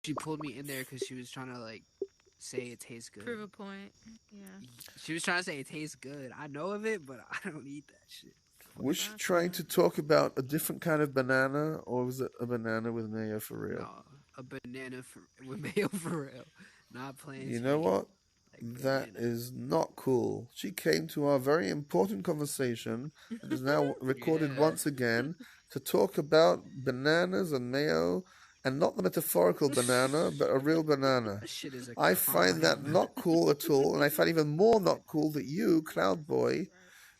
She pulled me in there because she was trying to like say it tastes good. Prove a point. Yeah. She was trying to say it tastes good. I know of it, but I don't eat that shit. Was she trying to talk about a different kind of banana, or was it a banana with mayo for real? No, a banana with mayo for real, not You know plantain. what? Like That banana. is not cool. She came to our very important conversation that is now recorded Yeah. once again to talk about bananas and mayo, and not the metaphorical banana, but a real banana. That shit is a I find that crime. not cool at all, and I find even more not cool that you, Cloud Boy,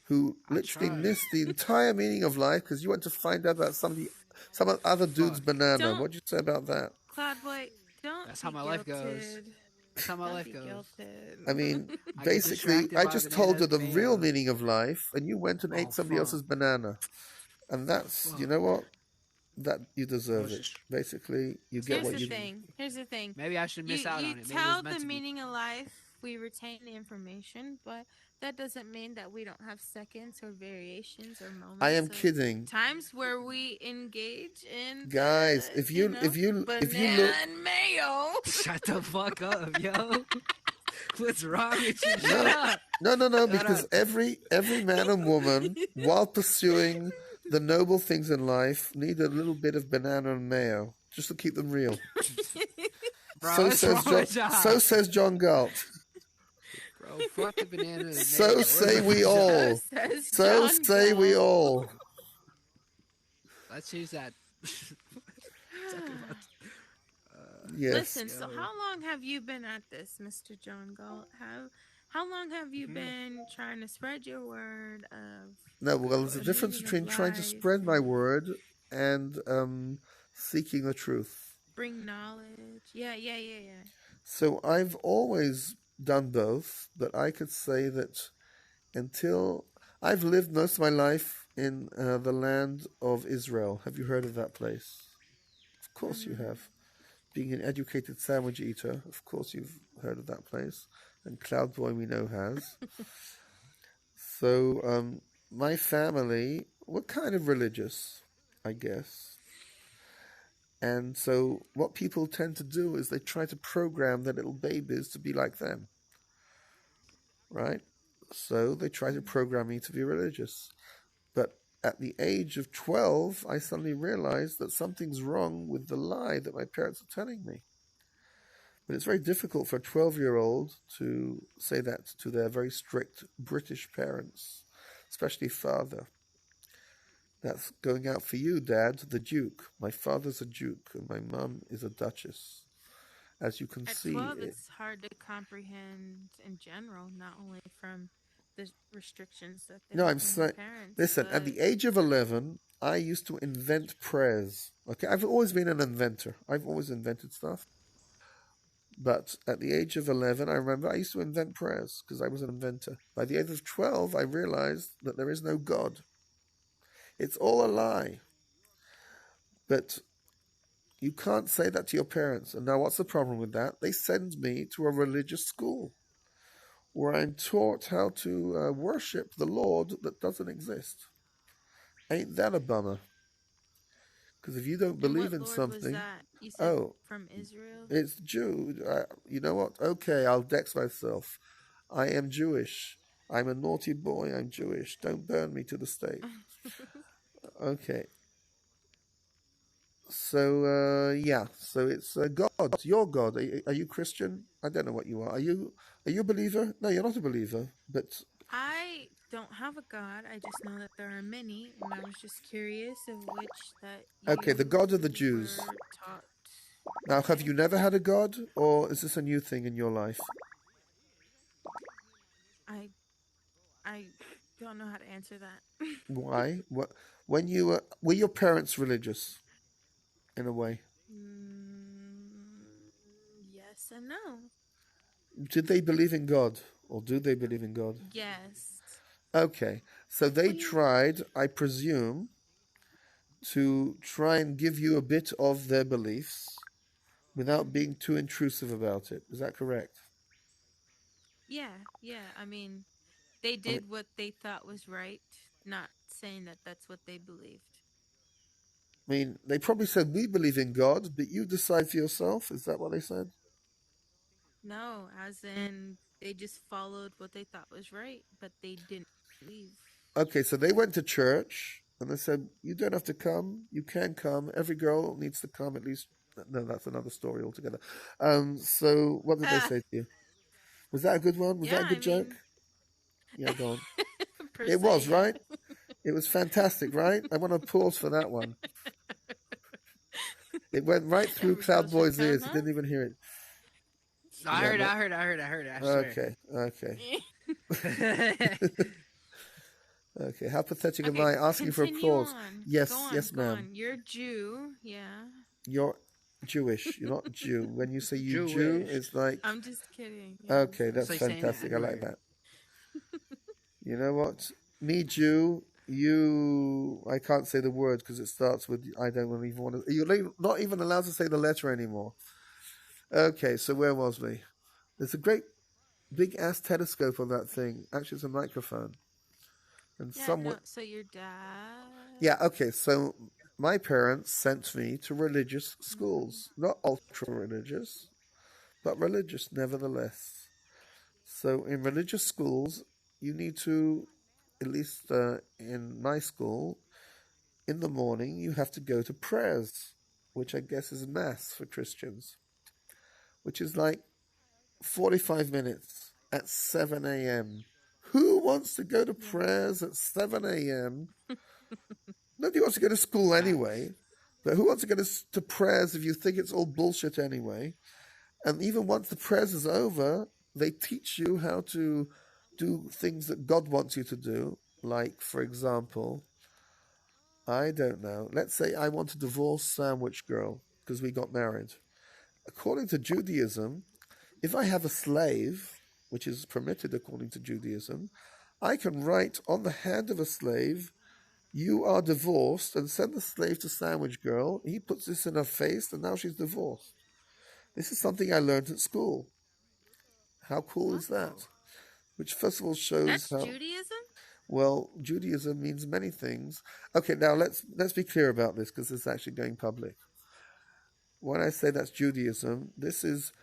who I literally tried. missed the entire meaning of life because you went to find out about some other dude's Fuck. banana. Don't, What'd you say about that? Cloudboy, don't That's how be my life goes. guilted. That's how my Don't life be goes. I guilted. mean, I get basically, distracted I by just told you bananas and the real mayo. meaning of life, and you went and Oh ate somebody fuck. else's banana. And that's, you Fuck. know what? That you I deserve was it. just Basically, you get Here's what the you. thing. Here's the thing. maybe I should You miss out you on it. Maybe it was tell meant the to be. meaning of life. We retain the information, but that doesn't mean that we don't have seconds or variations or I moments am of kidding, times where we engage in guys. the, If you if you if you banana look, and mayo. Shut the fuck up, yo. What's wrong with you? Shut no, up. no, Shut because up. every man and woman, while pursuing the noble things in life, need a little bit of banana and mayo just to keep them real. Bro, what's wrong with So y'all? says John Galt. Bro, fuck the banana and So mayo. Where's say the we fuck y'all? So all. says So John say we Galt. all. Let's choose that. Talking about. Yes. Listen, so Yo. how long have you been at this, Mr. John Galt? How long have you Mhm. been trying to spread your word of No, well, there's a the difference meaning of between trying to life spread my and word and seeking the truth. bring knowledge? Yeah, yeah, yeah, yeah. So I've always done both, but I could say that until I've lived most of my life in the land of Israel. Have you heard of that place? Of course you Mm-hmm. have. Being an educated sandwich eater, of course you've heard of that place. And Cloud Boy we know has. So my family were kind of religious, I guess. And so what people tend to do is they try to program their little babies to be like them, right? So they try to program me to be religious. But at the age of 12, I suddenly realized that something's wrong with the lie that my parents are telling me. But it's very difficult for a 12-year-old to say that to their very strict British parents, especially father. That's going out for you, Dad, the Duke. My father's a Duke and my mum is a Duchess. As you can At see, 12, it's hard to comprehend in general, not only from the restrictions that they no, have I'm from their saying, parents, listen, at but the age of 11, I used to invent prayers. Okay, I've always been an inventor. I've always invented stuff. But at the age of 11, I remember I used to invent prayers because I was an inventor. By the age of 12, I realized that there is no God. It's all a lie. But you can't say that to your parents. And now, what's the problem with that? They send me to a religious school where I'm taught how to worship the Lord that doesn't exist. Ain't that a bummer? Because if you don't and believe what in Lord was something, that? You said oh, from Israel? it's Jew. You know what? Okay, I'll dex myself. I am Jewish. I'm a naughty boy. I'm Jewish. Don't burn me to the stake. Okay. So yeah. So it's God. Your God. Are you Christian? I don't know what you are. Are you a believer? No, you're not a believer. But I don't have a god. I just know that there are many, and I was just curious of which that okay, the God of the you Jews. were taught. Now, have you Okay. never had a God, or is this a new thing in your life? I I don't know how to answer that. Why? What? When you were your parents religious in a way? mm, yes and no. Did they believe in God, or do they believe in God? Yes. Okay, so they Well, you. tried, I presume, to try and give you a bit of their beliefs without being too intrusive about it. Is that correct? Yeah, yeah. I mean, they I mean, did what they thought was right, not saying that that's what they believed. mean, they probably said, we believe in God, but you decide for yourself. Is that what they said? No, as in they just followed what they thought was right, but they didn't leave. Okay, so they went to church and they said, you don't have to come. You can come. Every girl needs to come at least. No, that's another story altogether. So what did they say to you? Was that a good one? Was that a good joke? Yeah, go on. It was, right? It was fantastic, right? I want to pause for that one. It went right through Cloud Boy's ears. He didn't even hear it. I heard. I swear. Okay. Okay, how pathetic am Okay, I asking for applause? on. Yes, Go on, yes, go ma'am. on. You're Jew, yeah. You're Jewish. You're not Jew. When you say you Jewish. Jew, it's like... I'm just kidding. Yeah. Okay, that's like saying fantastic. I the like N-word. that. You know what? Me Jew, you... I can't say the word because it starts with... I don't even want to... You're not even allowed to say the letter anymore. Okay, so where was we? There's a great big-ass telescope on that thing. Actually, it's a microphone. And Yeah, somewhere... no, so your dad... Yeah, okay, so my parents sent me to religious schools. Not ultra-religious, but religious nevertheless. So in religious schools, you need to, at least in my school, in the morning, you have to go to prayers, which I guess is mass for Christians, which is like 45 minutes at 7 a.m. Who wants to go to prayers at 7 a.m.? Nobody wants to go to school anyway, but who wants to go to prayers if you think it's all bullshit anyway? And even once the prayers is over, they teach you how to do things that God wants you to do. Like, for example, I don't know. Let's say I want to divorce Sandwich Girl because we got married. According to Judaism, if I have a slave, which is permitted according to Judaism, I can write on the hand of a slave, you are divorced, and send the slave to Sandwich Girl. He puts this in her face, and now she's divorced. This is something I learned at school. How cool is that? Which first of all shows That's how... Judaism? Well, Judaism means many things. Okay, now let's be clear about this because it's actually going public. When I say that's Judaism, this is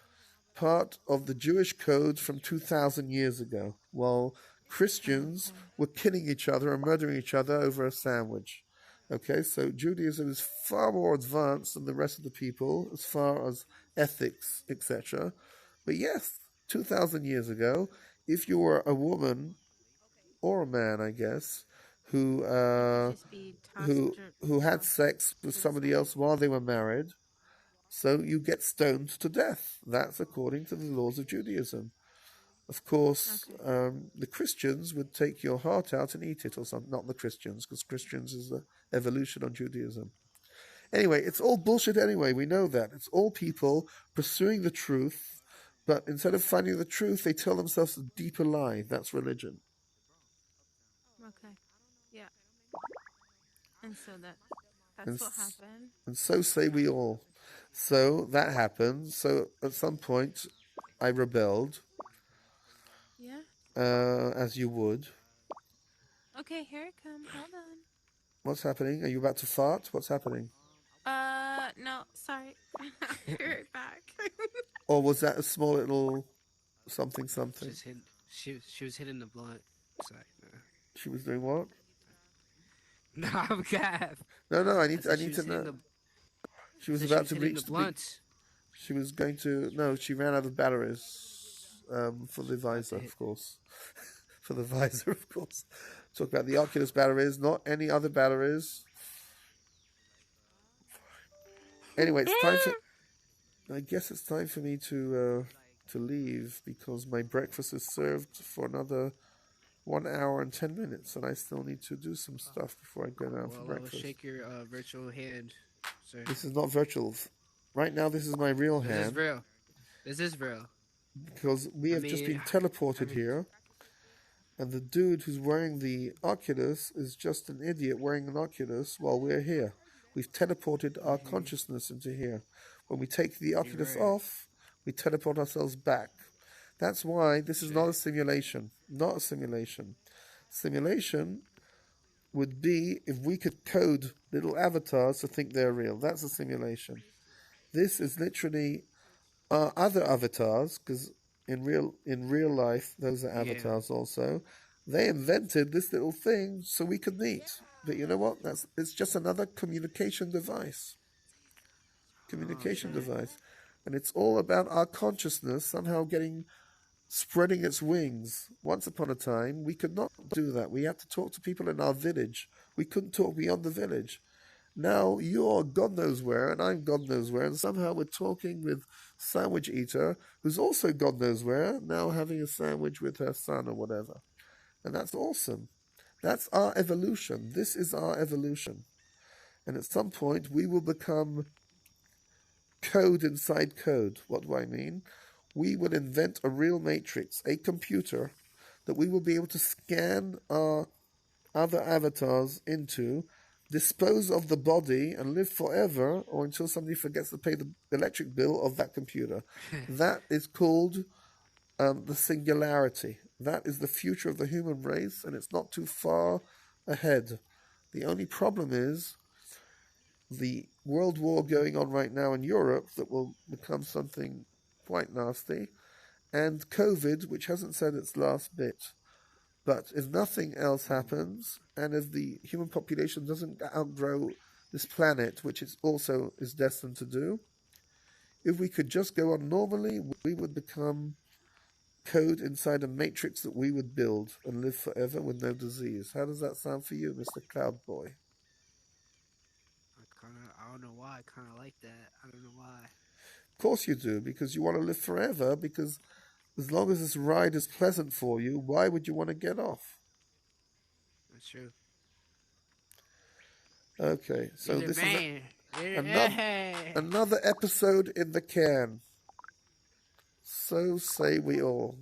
part of the Jewish code from 2,000 years ago, while Christians were killing each other and murdering each other over a sandwich. Okay, so Judaism is far more advanced than the rest of the people as far as ethics, etc. But yes, 2,000 years ago, if you were a woman or a man, I guess, who had sex with somebody else while they were married, so you get stoned to death. That's according to the laws of Judaism. Of course, the Christians would take your heart out and eat it or something. Not the Christians, because Christians is the evolution on Judaism. Anyway, it's all bullshit anyway. We know that. It's all people pursuing the truth, but instead of finding the truth, they tell themselves a deeper lie. That's religion. Okay. Yeah. And so that's what happened. And so say we all. So that happened. So at some point, I rebelled. Yeah. As you would. Okay, here it comes. Hold on. What's happening? Are you about to fart? What's happening? No, sorry. I'll be right back. Or was that a small little something? She was hitting the blunt. Sorry. No. She was doing what? No, I'm Gav. No, I need to know. She was about to reach the blunt. She was going to... No, she ran out of batteries for the visor, of course. For the visor, of course. Talk about the Oculus batteries, not any other batteries. Anyway, it's time to... I guess it's time for me to leave because my breakfast is served for another 1 hour and 10 minutes, and I still need to do some stuff before I go down for breakfast. Well, shake your virtual hand, sir. This is not virtual. Right now, this is my real hand. This is real. This is real. Because we have just been teleported here, and the dude who's wearing the Oculus is just an idiot wearing an Oculus while we're here. We've teleported our consciousness into here. When we take the Oculus off, we teleport ourselves back. That's why this is not a simulation. Not a simulation. Simulation would be if we could code little avatars to think they're real. That's a simulation. This is literally our other avatars, because in real life those are avatars also. They invented this little thing so we could meet. But you know what? It's just another communication device. Communication device. And it's all about our consciousness somehow spreading its wings. Once upon a time, we could not do that. We had to talk to people in our village. We couldn't talk beyond the village. Now you're God knows where, and I'm God knows where, and somehow we're talking with SandwhichEaterrr, who's also God knows where, now having a sandwich with her son or whatever. And that's awesome. That's our evolution. This is our evolution. And at some point, we will become code inside code. What do I mean? We will invent a real matrix, a computer, that we will be able to scan our other avatars into, dispose of the body, and live forever, or until somebody forgets to pay the electric bill of that computer. That is called the singularity. That is the future of the human race, and it's not too far ahead. The only problem is the world war going on right now in Europe that will become something quite nasty, and COVID, which hasn't said its last bit. But if nothing else happens, and if the human population doesn't outgrow this planet, which it also is destined to do, if we could just go on normally, we would become code inside a matrix that we would build and live forever with no disease. How does that sound for you, Mr. Cloud Boy? I don't know why. I kind of like that. I don't know why. Of course you do, because you want to live forever, because as long as this ride is pleasant for you, why would you want to get off? That's true. Okay, so this is another episode in the can. So say we all.